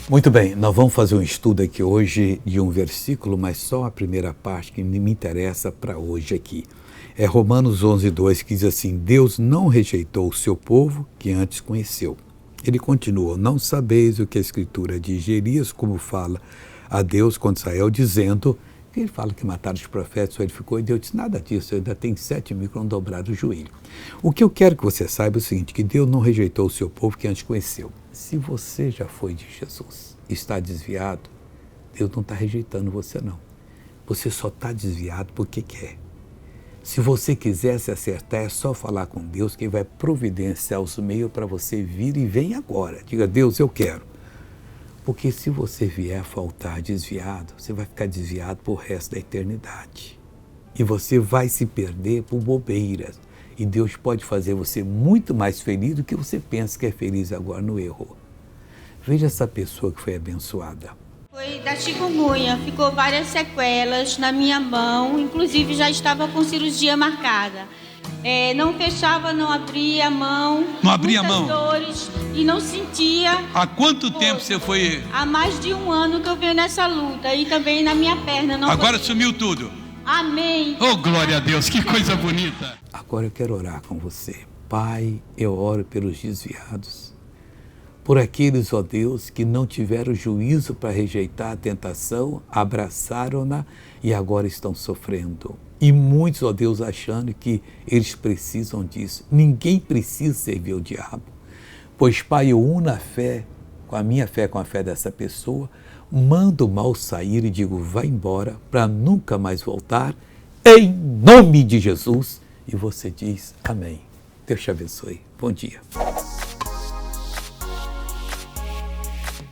Muito bem, nós vamos fazer um estudo aqui hoje de um versículo, mas só a primeira parte que me interessa para hoje aqui. É Romanos 11:2, que diz assim: Deus não rejeitou o seu povo que antes conheceu. Ele continua: não sabeis o que a Escritura diz de Elias, como fala a Deus contra Israel, dizendo, que ele fala que mataram os profetas, ele ficou, e Deus disse, nada disso, ainda tem 7.000 que não dobraram o joelho. O que eu quero que você saiba é o seguinte, que Deus não rejeitou o seu povo que antes conheceu. Se você já foi de Jesus e está desviado, Deus não está rejeitando você não. Você só está desviado porque quer. Se você quiser se acertar, é só falar com Deus, que Ele vai providenciar os meios para você vir e vem agora. Diga, Deus, eu quero. Porque se você vier a faltar desviado, você vai ficar desviado por resto da eternidade. E você vai se perder por bobeiras. E Deus pode fazer você muito mais feliz do que você pensa que é feliz agora no erro. Veja essa pessoa que foi abençoada. Foi da chikungunya, ficou várias sequelas na minha mão, inclusive já estava com cirurgia marcada. Não fechava, não abria a mão. Não abria a muitas mão? dores e não sentia. Há quanto tempo você foi? Há mais de 1 ano que eu venho nessa luta e também na minha perna. Não Agora consegui. sumiu tudo. Amém. Oh, glória a Deus, que coisa bonita. Agora eu quero orar com você. Pai, eu oro pelos desviados, por aqueles, ó Deus, que não tiveram juízo para rejeitar a tentação, abraçaram-na e agora estão sofrendo. E muitos, ó Deus, achando que eles precisam disso. Ninguém precisa servir o diabo. Pois, Pai, eu uno a fé, com a minha fé, com a fé dessa pessoa, mando o mal sair e digo, vai embora, para nunca mais voltar, em nome de Jesus. E você diz, amém. Deus te abençoe. Bom dia.